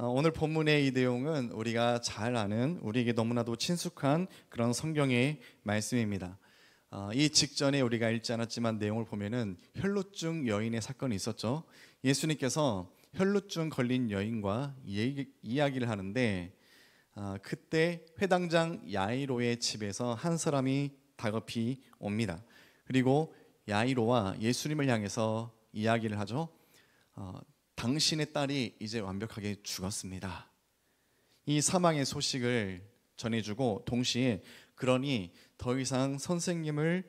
오늘 본문의 이 내용은 우리가 잘 아는, 우리에게 너무나도 친숙한 그런 성경의 말씀입니다. 이 직전에 우리가 읽지 않았지만 내용을 보면은 혈루증 여인의 사건이 있었죠. 예수님께서 혈루증 걸린 여인과 이야기를 하는데 그때 회당장 야이로의 집에서 한 사람이 다급히 옵니다. 그리고 야이로와 예수님을 향해서 이야기를 하죠. 당신의 딸이 이제 완벽하게 죽었습니다. 이 사망의 소식을 전해주고 동시에 그러니 더 이상 선생님을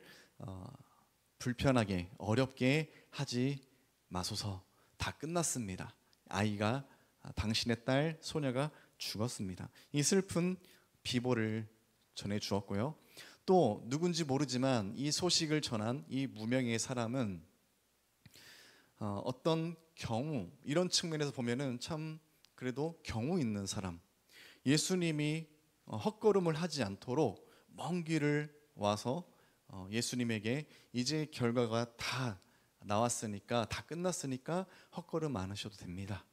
불편하게 어렵게 하지 마소서. 다 끝났습니다. 아이가 당신의 딸 소녀가 죽었습니다. 이 슬픈 비보를 전해주었고요. 또 누군지 모르지만 이 소식을 전한 이 무명의 사람은 어떤 경우, 이런 측면에서 보면은 참 그래도 경우 있는 사람, 예수님이 헛걸음을 하지 않도록 먼 길을 와서 예수님에게 이제 결과가 다 나왔으니까, 다 끝났으니까 헛걸음 안 하셔도 됩니다,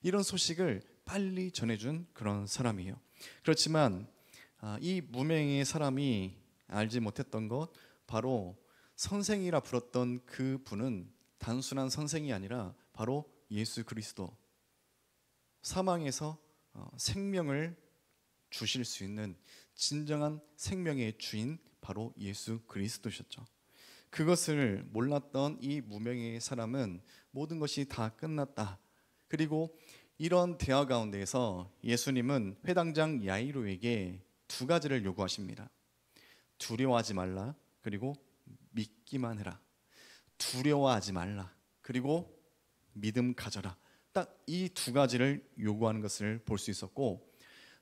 이런 소식을 빨리 전해준 그런 사람이에요. 그렇지만 이 무명의 사람이 알지 못했던 것, 바로 선생이라 불렀던 그 분은 단순한 선생이 아니라 바로 예수 그리스도, 사망에서 생명을 주실 수 있는 진정한 생명의 주인, 바로 예수 그리스도셨죠. 그것을 몰랐던 이 무명의 사람은 모든 것이 다 끝났다, 그리고 이런 대화 가운데에서 예수님은 회당장 야이로에게 두 가지를 요구하십니다. 두려워하지 말라, 그리고 믿기만 해라. 두려워하지 말라, 그리고 믿음 가져라. 딱 이 두 가지를 요구하는 것을 볼 수 있었고,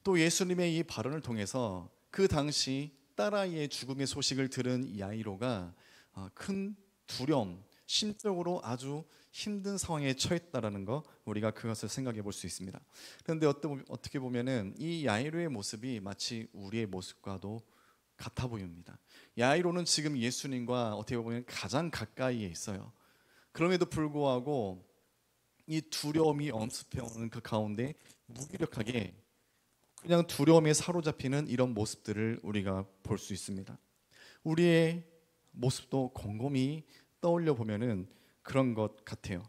또 예수님의 이 발언을 통해서 그 당시 딸아이의 죽음의 소식을 들은 야이로가 큰 두려움, 심적으로 아주 힘든 상황에 처했다라는 거, 우리가 그것을 생각해 볼 수 있습니다. 그런데 어떻게 보면은 이 야이로의 모습이 마치 우리의 모습과도 같아 보입니다. 야이로는 지금 예수님과 어떻게 보면 가장 가까이에 있어요. 그럼에도 불구하고 이 두려움이 엄습해오는 그 가운데 무기력하게 그냥 두려움에 사로잡히는 이런 모습들을 우리가 볼 수 있습니다. 우리의 모습도 곰곰이 떠올려 보면은 그런 것 같아요.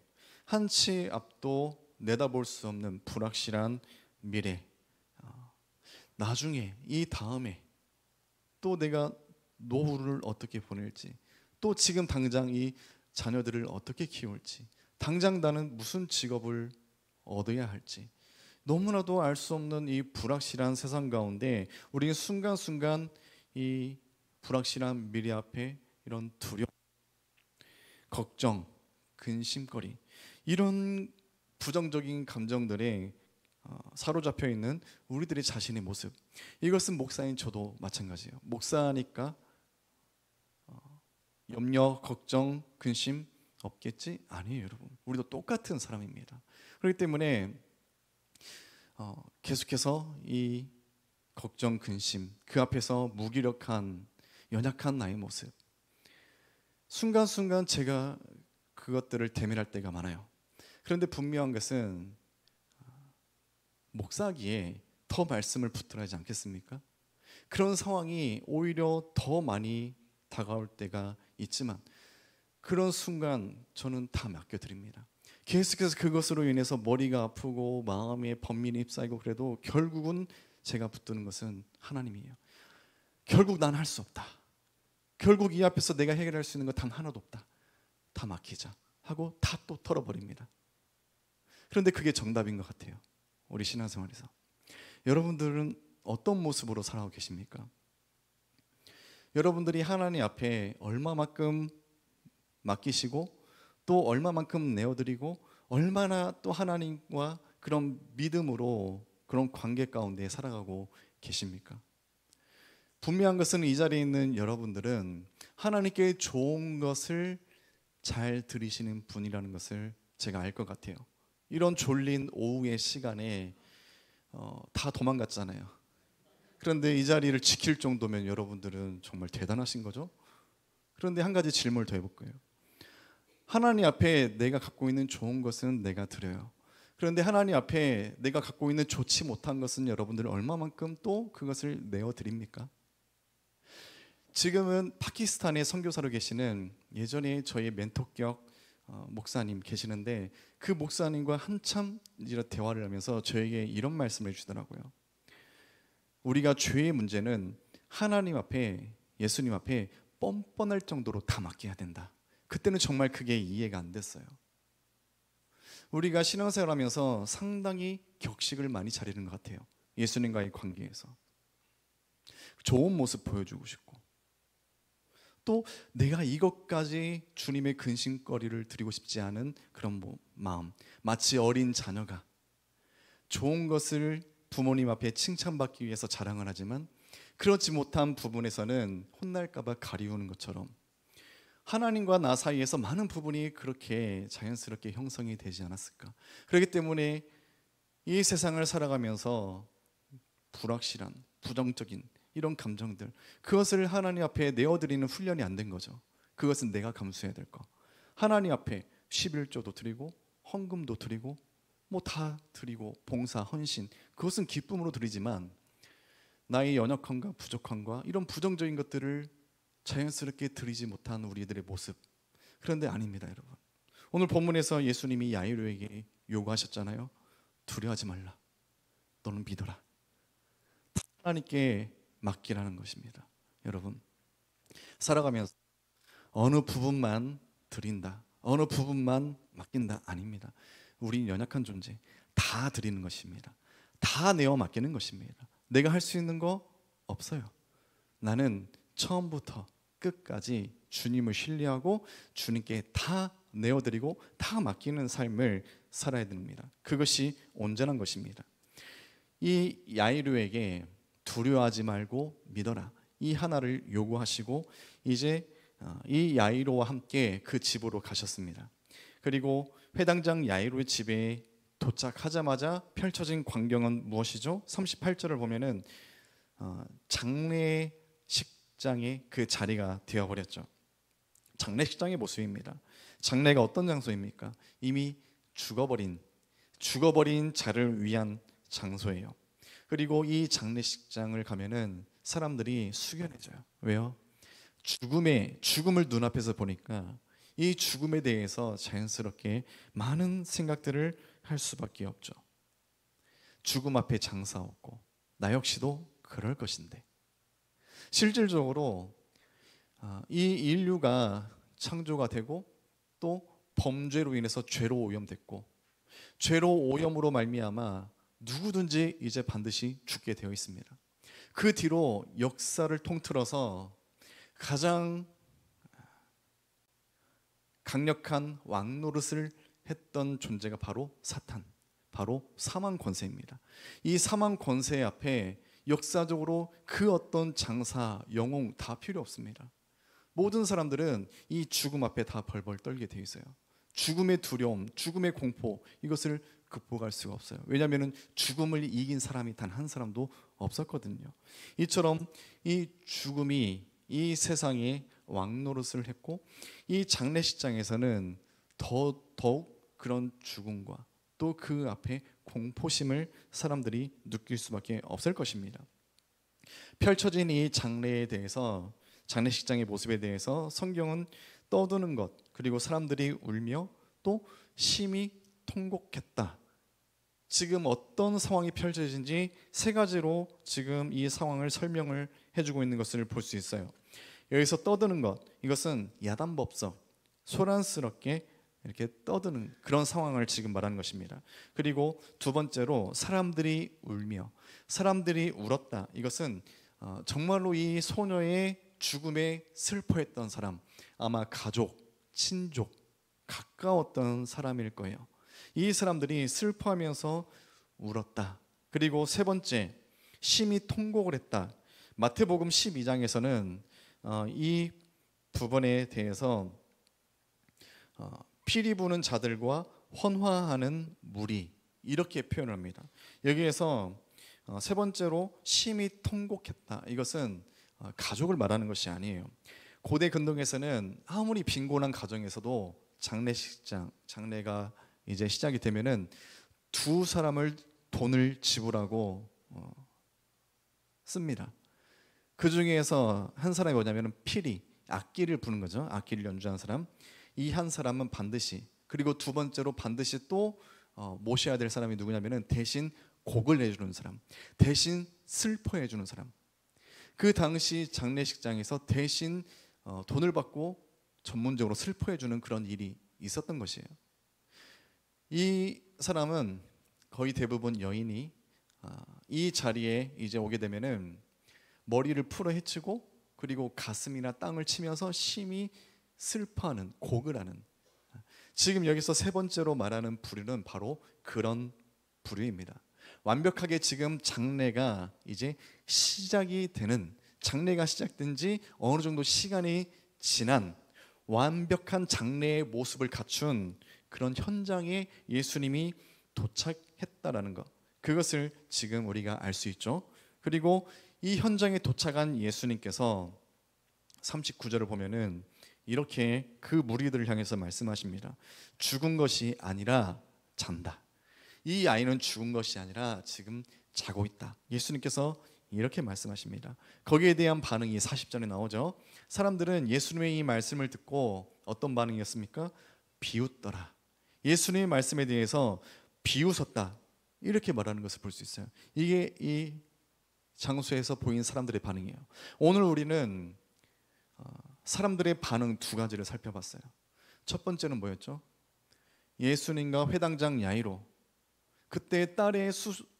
한치 앞도 내다볼 수 없는 불확실한 미래, 나중에, 이 다음에 또 내가 노후를 어떻게 보낼지, 또 지금 당장 이 자녀들을 어떻게 키울지, 당장 나는 무슨 직업을 얻어야 할지, 너무나도 알 수 없는 이 불확실한 세상 가운데 우리는 순간순간 이 불확실한 미래 앞에 이런 두려움, 걱정, 근심거리, 이런 부정적인 감정들에 사로잡혀 있는 우리들의 자신의 모습, 이것은 목사인 저도 마찬가지예요. 목사니까 염려, 걱정, 근심 없겠지? 아니에요, 여러분. 우리도 똑같은 사람입니다. 그렇기 때문에 계속해서 이 걱정, 근심, 그 앞에서 무기력한, 연약한 나의 모습, 순간순간 제가 그것들을 대면할 때가 많아요. 그런데 분명한 것은 목사기에 더 말씀을 붙들어야 하지 않겠습니까? 그런 상황이 오히려 더 많이 다가올 때가 있지만 그런 순간 저는 다 맡겨드립니다. 계속해서 그것으로 인해서 머리가 아프고 마음에 번민이 휩싸이고 그래도 결국은 제가 붙드는 것은 하나님이에요. 결국 난 할 수 없다, 결국 이 앞에서 내가 해결할 수 있는 것 단 하나도 없다, 다 맡기자 하고 다 또 털어버립니다. 그런데 그게 정답인 것 같아요. 우리 신앙생활에서 여러분들은 어떤 모습으로 살아가고 계십니까? 여러분들이 하나님 앞에 얼마만큼 맡기시고 또 얼마만큼 내어드리고 얼마나 또 하나님과 그런 믿음으로 그런 관계 가운데 살아가고 계십니까? 분명한 것은 이 자리에 있는 여러분들은 하나님께 좋은 것을 잘 들으시는 분이라는 것을 제가 알 것 같아요. 이런 졸린 오후의 시간에 다 도망갔잖아요. 그런데 이 자리를 지킬 정도면 여러분들은 정말 대단하신 거죠. 그런데 한 가지 질문을 더 해볼 거예요. 하나님 앞에 내가 갖고 있는 좋은 것은 내가 드려요. 그런데 하나님 앞에 내가 갖고 있는 좋지 못한 것은 여러분들 얼마만큼 또 그것을 내어드립니까? 지금은 파키스탄에 선교사로 계시는 예전에 저희 멘토격 목사님 계시는데, 그 목사님과 한참 대화를 하면서 저에게 이런 말씀을 해주더라고요. 우리가 죄의 문제는 하나님 앞에, 예수님 앞에 뻔뻔할 정도로 다 맡겨야 된다. 그때는 정말 그게 이해가 안 됐어요. 우리가 신앙생활하면서 상당히 격식을 많이 차리는 것 같아요. 예수님과의 관계에서 좋은 모습 보여주고 싶고, 또 내가 이것까지 주님의 근심거리를 드리고 싶지 않은 그런 마음, 마치 어린 자녀가 좋은 것을 부모님 앞에 칭찬받기 위해서 자랑을 하지만 그렇지 못한 부분에서는 혼날까봐 가리우는 것처럼, 하나님과 나 사이에서 많은 부분이 그렇게 자연스럽게 형성이 되지 않았을까. 그렇기 때문에 이 세상을 살아가면서 불확실한, 부정적인 이런 감정들, 그것을 하나님 앞에 내어드리는 훈련이 안 된 거죠. 그것은 내가 감수해야 될 거. 하나님 앞에 11조도 드리고 헌금도 드리고 뭐 다 드리고 봉사, 헌신, 그것은 기쁨으로 드리지만 나의 연약함과 부족함과 이런 부정적인 것들을 자연스럽게 드리지 못한 우리들의 모습. 그런데 아닙니다, 여러분. 오늘 본문에서 예수님이 야이로에게 요구하셨잖아요. 두려워하지 말라. 너는 믿어라. 하나님께 맡기라는 것입니다. 여러분, 살아가면서 어느 부분만 드린다, 어느 부분만 맡긴다, 아닙니다. 우린 연약한 존재, 다 드리는 것입니다. 다 내어 맡기는 것입니다. 내가 할 수 있는 거 없어요. 나는 처음부터 끝까지 주님을 신뢰하고 주님께 다 내어드리고 다 맡기는 삶을 살아야 됩니다. 그것이 온전한 것입니다. 이 야이로에게 두려워하지 말고 믿어라, 이 하나를 요구하시고 이제 이 야이로와 함께 그 집으로 가셨습니다. 그리고 회당장 야이로의 집에 도착하자마자 펼쳐진 광경은 무엇이죠? 38절을 보면은 장례식장의 그 자리가 되어버렸죠. 장례식장의 모습입니다. 장례가 어떤 장소입니까? 이미 죽어버린 자를 위한 장소예요. 그리고 이 장례식장을 가면은 사람들이 숙연해져요. 왜요? 죽음을 눈앞에서 보니까 이 죽음에 대해서 자연스럽게 많은 생각들을 할 수밖에 없죠. 죽음 앞에 장사 없고 나 역시도 그럴 것인데, 실질적으로 이 인류가 창조가 되고 또 범죄로 인해서 죄로 오염됐고, 죄로 오염으로 말미암아 누구든지 이제 반드시 죽게 되어 있습니다. 그 뒤로 역사를 통틀어서 가장 강력한 왕노릇을 했던 존재가 바로 사탄, 바로 사망 권세입니다. 이 사망 권세 앞에 역사적으로 그 어떤 장사, 영웅 다 필요 없습니다. 모든 사람들은 이 죽음 앞에 다 벌벌 떨게 되어 있어요. 죽음의 두려움, 죽음의 공포, 이것을 극복할 수가 없어요. 왜냐하면 죽음을 이긴 사람이 단 한 사람도 없었거든요. 이처럼 이 죽음이 이 세상에 왕노릇을 했고, 이 장례식장에서는 더욱 그런 죽음과 또 그 앞에 공포심을 사람들이 느낄 수밖에 없을 것입니다. 펼쳐진 이 장례에 대해서, 장례식장의 모습에 대해서 성경은 떠드는 것, 그리고 사람들이 울며 또 심히 통곡했다. 지금 어떤 상황이 펼쳐진지 세 가지로 지금 이 상황을 설명을 해주고 있는 것을 볼 수 있어요. 여기서 떠드는 것, 이것은 야단법석, 소란스럽게 이렇게 떠드는 그런 상황을 지금 말하는 것입니다. 그리고 두 번째로 사람들이 울며, 사람들이 울었다. 이것은 정말로 이 소녀의 죽음에 슬퍼했던 사람, 아마 가족, 친족, 가까웠던 사람일 거예요. 이 사람들이 슬퍼하면서 울었다. 그리고 세 번째, 심히 통곡을 했다. 마태복음 12장에서는 이 부분에 대해서 피리 부는 자들과 헌화하는 무리, 이렇게 표현합니다. 여기에서 세 번째로 심히 통곡했다. 이것은 가족을 말하는 것이 아니에요. 고대 근동에서는 아무리 빈곤한 가정에서도 장례가 이제 시작이 되면은 두 사람을 돈을 지불하고 씁니다. 그 중에서 한 사람이 뭐냐면 피리, 악기를 부는 거죠. 악기를 연주하는 사람. 이 한 사람은 반드시, 그리고 두 번째로 반드시 또 모셔야 될 사람이 누구냐면 대신 곡을 내주는 사람, 대신 슬퍼해 주는 사람. 그 당시 장례식장에서 대신 돈을 받고 전문적으로 슬퍼해 주는 그런 일이 있었던 것이에요. 이 사람은 거의 대부분 여인이 이 자리에 이제 오게 되면은 머리를 풀어 헤치고 그리고 가슴이나 땅을 치면서 심히 슬퍼하는, 곡을 하는, 지금 여기서 세 번째로 말하는 부류는 바로 그런 부류입니다. 완벽하게 지금 장례가 이제 시작이 되는, 장례가 시작된 지 어느 정도 시간이 지난 완벽한 장례의 모습을 갖춘 그런 현장에 예수님이 도착했다라는 것, 그것을 지금 우리가 알 수 있죠. 그리고 이 현장에 도착한 예수님께서 39절을 보면은 이렇게 그 무리들을 향해서 말씀하십니다. 죽은 것이 아니라 잔다. 이 아이는 죽은 것이 아니라 지금 자고 있다. 예수님께서 이렇게 말씀하십니다. 거기에 대한 반응이 40절에 나오죠. 사람들은 예수님의 이 말씀을 듣고 어떤 반응이었습니까? 비웃더라. 예수님의 말씀에 대해서 비웃었다, 이렇게 말하는 것을 볼 수 있어요. 이게 이 장소에서 보인 사람들의 반응이에요. 오늘 우리는 사람들의 반응 두 가지를 살펴봤어요. 첫 번째는 뭐였죠? 예수님과 회당장 야이로, 그때 딸의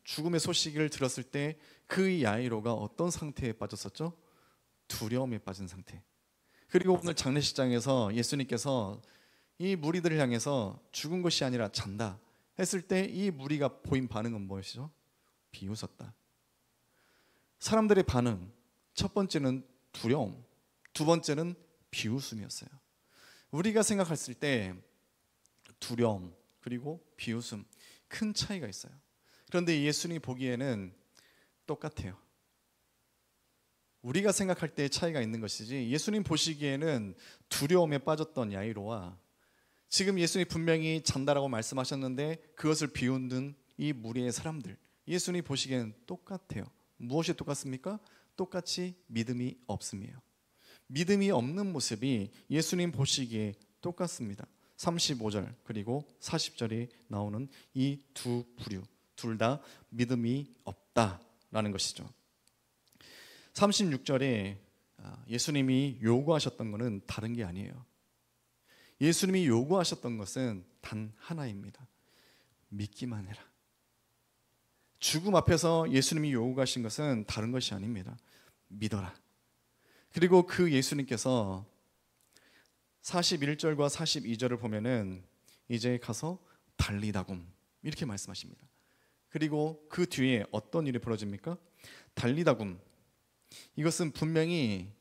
죽음의 소식을 들었을 때 그 야이로가 어떤 상태에 빠졌었죠? 두려움에 빠진 상태. 그리고 오늘 장례식장에서 예수님께서 이 무리들을 향해서 죽은 것이 아니라 잔다 했을 때 이 무리가 보인 반응은 무엇이죠? 비웃었다. 사람들의 반응, 첫 번째는 두려움, 두 번째는 비웃음이었어요. 우리가 생각했을 때 두려움 그리고 비웃음, 큰 차이가 있어요. 그런데 예수님이 보기에는 똑같아요. 우리가 생각할 때 차이가 있는 것이지, 예수님 보시기에는 두려움에 빠졌던 야이로와 지금 예수님이 분명히 잔다라고 말씀하셨는데 그것을 비웃는 이 무리의 사람들, 예수님이 보시기에는 똑같아요. 무엇이 똑같습니까? 똑같이 믿음이 없음이에요. 믿음이 없는 모습이 예수님 보시기에 똑같습니다. 35절 그리고 40절이 나오는 이 두 부류, 둘 다 믿음이 없다라는 것이죠. 36절에 예수님이 요구하셨던 것은 다른 게 아니에요. 예수님이 요구하셨던 것은 단 하나입니다. 믿기만 해라. 죽음 앞에서 예수님이 요구하신 것은 다른 것이 아닙니다. 믿어라. 그리고 그 예수님께서 41절과 42절을 보면은 이제 가서 달리다굼 이렇게 말씀하십니다. 그리고 그 뒤에 어떤 일이 벌어집니까? 달리다굼, 이것은 분명히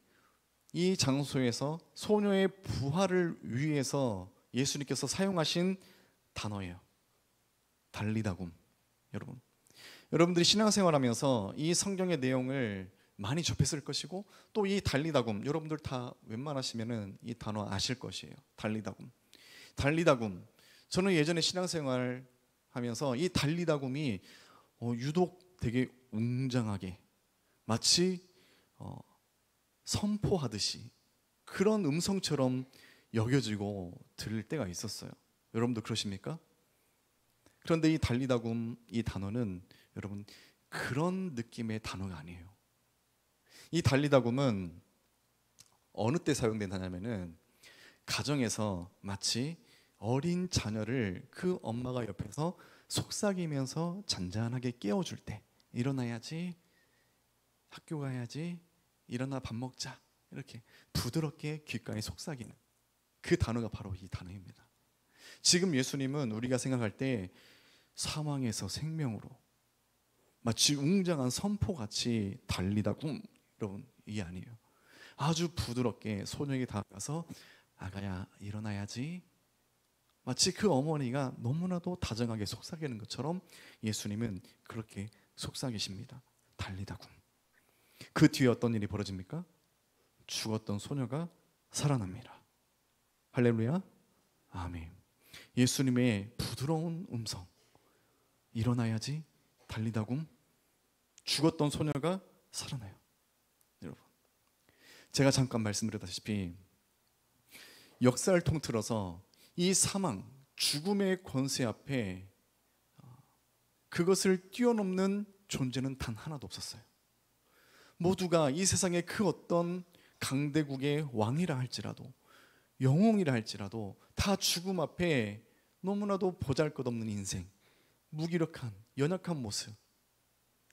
이 장소에서 소녀의 부활을 위해서 예수님께서 사용하신 단어예요. 달리다굼. 여러분들이 신앙생활하면서 이 성경의 내용을 많이 접했을 것이고 또 이 달리다굼, 여러분들 다 웬만하시면은 이 단어 아실 것이에요. 달리다굼. 저는 예전에 신앙생활 하면서 이 달리다굼이 유독 되게 웅장하게 마치 선포하듯이 그런 음성처럼 여겨지고 들릴 때가 있었어요. 여러분도 그러십니까? 그런데 이 달리다굼, 이 단어는 여러분 그런 느낌의 단어가 아니에요. 이 달리다굼은 어느 때 사용된다냐면은 가정에서 마치 어린 자녀를 그 엄마가 옆에서 속삭이면서 잔잔하게 깨워줄 때, 일어나야지, 학교 가야지, 일어나 밥 먹자, 이렇게 부드럽게 귓가에 속삭이는 그 단어가 바로 이 단어입니다. 지금 예수님은 우리가 생각할 때 사망에서 생명으로 마치 웅장한 선포같이 달리다굼, 여러분 이게 아니에요. 아주 부드럽게 소녀에게 다가가서 아가야 일어나야지, 마치 그 어머니가 너무나도 다정하게 속삭이는 것처럼 예수님은 그렇게 속삭이십니다. 달리다굼. 그 뒤에 어떤 일이 벌어집니까? 죽었던 소녀가 살아납니다. 할렐루야, 아멘. 예수님의 부드러운 음성, 일어나야지 달리다굼 죽었던 소녀가 살아나요. 여러분, 제가 잠깐 말씀드렸다시피 역사를 통틀어서 이 사망, 죽음의 권세 앞에 그것을 뛰어넘는 존재는 단 하나도 없었어요. 모두가 이 세상의 그 어떤 강대국의 왕이라 할지라도 영웅이라 할지라도 다 죽음 앞에 너무나도 보잘것없는 인생, 무기력한 연약한 모습,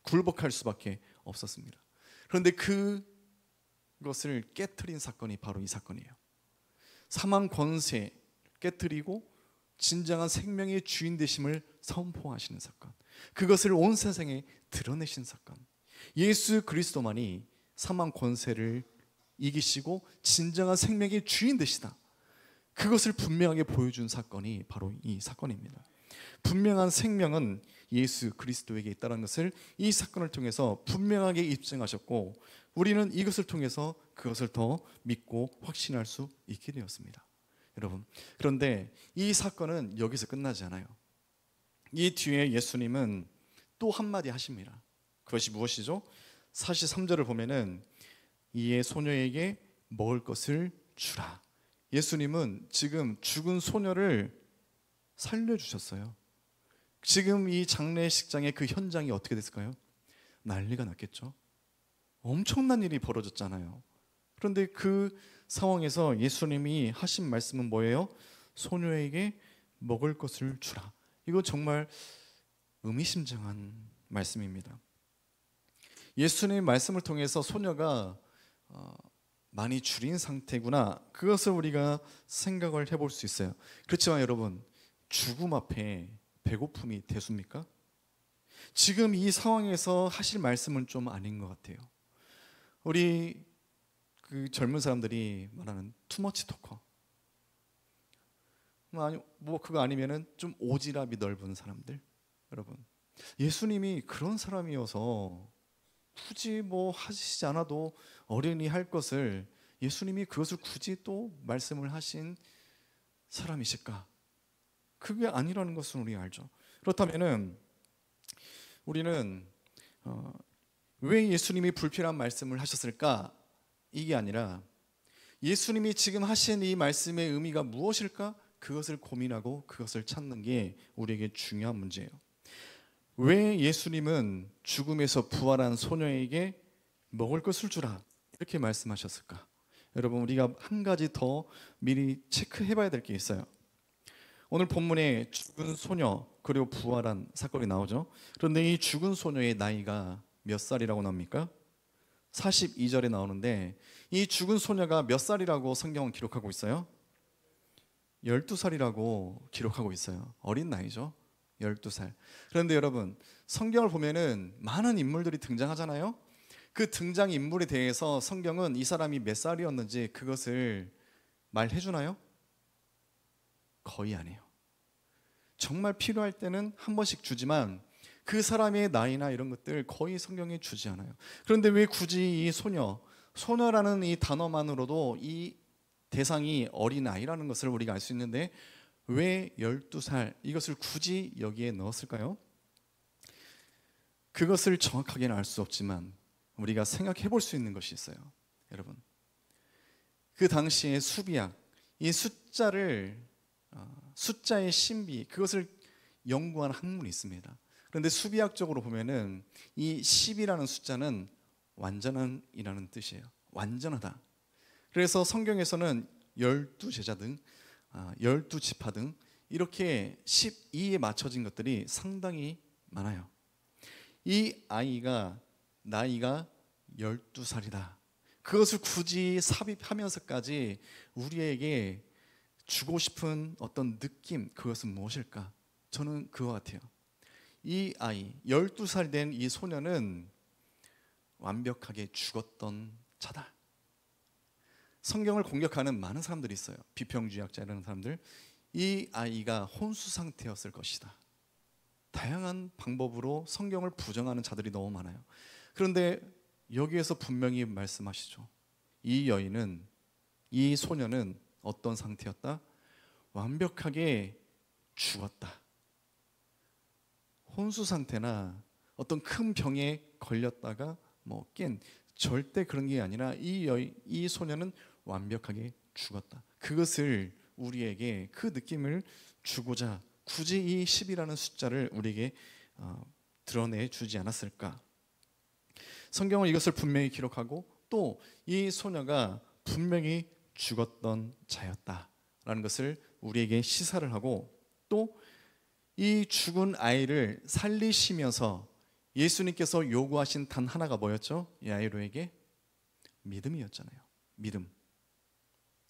굴복할 수밖에 없었습니다. 그런데 그것을 깨트린 사건이 바로 이 사건이에요. 사망 권세 깨트리고 진정한 생명의 주인 되심을 선포하시는 사건, 그것을 온 세상에 드러내신 사건. 예수 그리스도만이 사망 권세를 이기시고 진정한 생명의 주인 되시다, 그것을 분명하게 보여준 사건이 바로 이 사건입니다. 분명한 생명은 예수 그리스도에게 있다는 것을 이 사건을 통해서 분명하게 입증하셨고, 우리는 이것을 통해서 그것을 더 믿고 확신할 수 있게 되었습니다. 여러분, 그런데 이 사건은 여기서 끝나지 않아요. 이 뒤에 예수님은 또 한마디 하십니다. 그것이 무엇이죠? 43절을 보면은 이에 소녀에게 먹을 것을 주라. 예수님은 지금 죽은 소녀를 살려주셨어요. 지금 이 장례식장의 그 현장이 어떻게 됐을까요? 난리가 났겠죠. 엄청난 일이 벌어졌잖아요. 그런데 그 상황에서 예수님이 하신 말씀은 뭐예요? 소녀에게 먹을 것을 주라. 이거 정말 의미심장한 말씀입니다. 예수님의 말씀을 통해서 소녀가 많이 줄인 상태구나, 그것을 우리가 생각을 해볼 수 있어요. 그렇지만 여러분, 죽음 앞에 배고픔이 대수입니까? 지금 이 상황에서 하실 말씀은 좀 아닌 것 같아요. 우리 그 젊은 사람들이 말하는 투머치 토커, 뭐 그거 아니면은 좀 오지랖이 넓은 사람들. 여러분, 예수님이 그런 사람이어서 굳이 뭐 하시지 않아도 어른이 할 것을 예수님이 그것을 굳이 또 말씀을 하신 사람이실까? 그게 아니라는 것은 우리가 알죠. 그렇다면은 우리는 왜 예수님이 불필요한 말씀을 하셨을까? 이게 아니라 예수님이 지금 하신 이 말씀의 의미가 무엇일까? 그것을 고민하고 그것을 찾는 게 우리에게 중요한 문제예요. 왜 예수님은 죽음에서 부활한 소녀에게 먹을 것을 주라 이렇게 말씀하셨을까? 여러분, 우리가 한 가지 더 미리 체크해 봐야 될 게 있어요. 오늘 본문에 죽은 소녀 그리고 부활한 사건이 나오죠. 그런데 이 죽은 소녀의 나이가 몇 살이라고 나옵니까? 42절에 나오는데 이 죽은 소녀가 몇 살이라고 성경은 기록하고 있어요? 12살이라고 기록하고 있어요. 어린 나이죠. 12살. 그런데 여러분, 성경을 보면은 많은 인물들이 등장하잖아요. 그 등장 인물에 대해서 성경은 이 사람이 몇 살이었는지 그것을 말해 주나요? 거의 안 해요. 정말 필요할 때는 한 번씩 주지만 그 사람의 나이나 이런 것들 거의 성경에 주지 않아요. 그런데 왜 굳이 이 소녀라는 이 단어만으로도 이 대상이 어린아이라는 것을 우리가 알 수 있는데 왜 12살 이것을 굳이 여기에 넣었을까요? 그것을 정확하게는 알 수 없지만 우리가 생각해 볼 수 있는 것이 있어요. 여러분, 그 당시에 수비학, 이 숫자의 신비, 그것을 연구한 학문이 있습니다. 그런데 수비학적으로 보면은 이 10이라는 숫자는 완전한이라는 뜻이에요. 완전하다. 그래서 성경에서는 12제자 등 12지파 등 이렇게 12에 맞춰진 것들이 상당히 많아요. 이 아이가 나이가 12살이다. 그것을 굳이 삽입하면서까지 우리에게 주고 싶은 어떤 느낌, 그것은 무엇일까? 저는 그거 같아요. 이 아이, 12살 된 이 소녀는 완벽하게 죽었던 자다. 성경을 공격하는 많은 사람들이 있어요. 비평주의학자 이런 사람들. 이 아이가 혼수 상태였을 것이다. 다양한 방법으로 성경을 부정하는 자들이 너무 많아요. 그런데 여기에서 분명히 말씀하시죠. 이 소녀는 어떤 상태였다? 완벽하게 죽었다. 혼수 상태나 어떤 큰 병에 걸렸다가 깬, 절대 그런 게 아니라 이 소녀는 완벽하게 죽었다. 그것을 우리에게 그 느낌을 주고자 굳이 이 10이라는 숫자를 우리에게 드러내 주지 않았을까? 성경은 이것을 분명히 기록하고 또 이 소녀가 분명히 죽었던 자였다라는 것을 우리에게 시사를 하고, 또 이 죽은 아이를 살리시면서 예수님께서 요구하신 단 하나가 뭐였죠? 이 야이로에게 믿음이었잖아요. 믿음.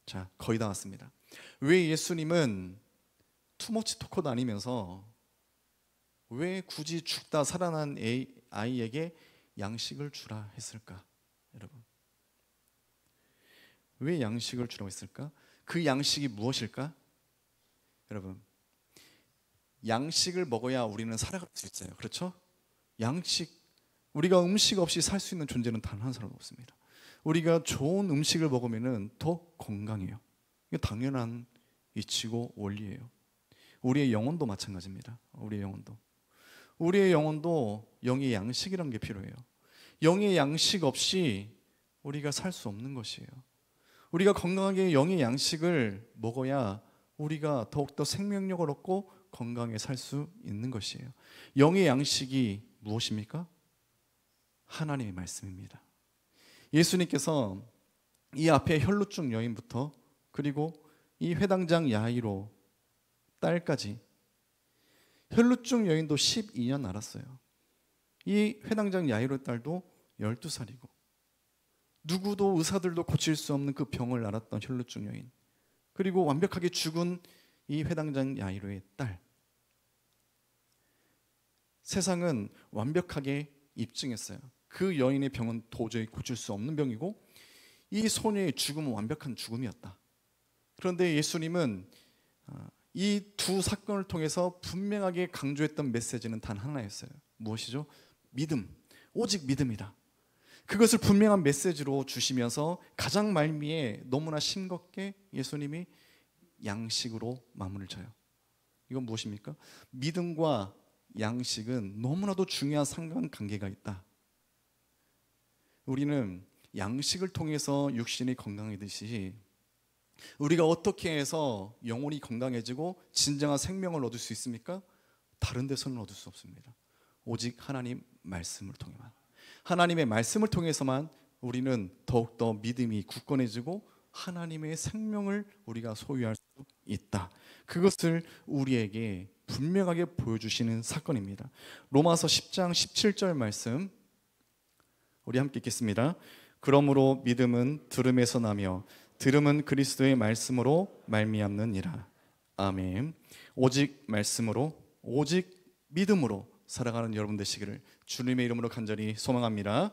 자, 거의 다 왔습니다. 왜 예수님은 투머치 토커 다니면서 왜 굳이 죽다 살아난 아이에게 양식을 주라 했을까? 여러분, 왜 양식을 주라고 했을까? 그 양식이 무엇일까? 여러분, 양식을 먹어야 우리는 살아갈 수 있어요. 그렇죠? 양식, 우리가 음식 없이 살 수 있는 존재는 단 한 사람 없습니다. 우리가 좋은 음식을 먹으면 더 건강해요. 이게 당연한 이치고 원리예요. 우리의 영혼도 마찬가지입니다. 우리의 영혼도 영의 양식이란 게 필요해요. 영의 양식 없이 우리가 살 수 없는 것이에요. 우리가 건강하게 영의 양식을 먹어야 우리가 더욱더 생명력을 얻고 건강하게 살 수 있는 것이에요. 영의 양식이 무엇입니까? 하나님의 말씀입니다. 예수님께서 이 앞에 혈루증 여인부터 그리고 이 회당장 야이로 딸까지, 혈루증 여인도 12년 앓았어요. 이 회당장 야이로 딸도 12살이고 누구도 의사들도 고칠 수 없는 그 병을 앓았던 혈루증 여인, 그리고 완벽하게 죽은 이 회당장 야이로의 딸. 세상은 완벽하게 입증했어요. 그 여인의 병은 도저히 고칠 수 없는 병이고 이 소녀의 죽음은 완벽한 죽음이었다. 그런데 예수님은 이 두 사건을 통해서 분명하게 강조했던 메시지는 단 하나였어요. 무엇이죠? 믿음, 오직 믿음이다. 그것을 분명한 메시지로 주시면서 가장 말미에 너무나 싱겁게 예수님이 양식으로 마무리를 쳐요. 이건 무엇입니까? 믿음과 양식은 너무나도 중요한 상관관계가 있다. 우리는 양식을 통해서 육신이 건강해지듯이 우리가 어떻게 해서 영혼이 건강해지고 진정한 생명을 얻을 수 있습니까? 다른 데서는 얻을 수 없습니다. 오직 하나님 말씀을 통해만, 하나님의 말씀을 통해서만 우리는 더욱더 믿음이 굳건해지고 하나님의 생명을 우리가 소유할 수 있다. 그것을 우리에게 분명하게 보여주시는 사건입니다. 로마서 10장 17절 말씀 우리 함께 읽겠습니다. 그러므로 믿음은 들음에서 나며 들음은 그리스도의 말씀으로 말미암느니라. 아멘. 오직 말씀으로, 오직 믿음으로 살아가는 여러분 되시기를 주님의 이름으로 간절히 소망합니다.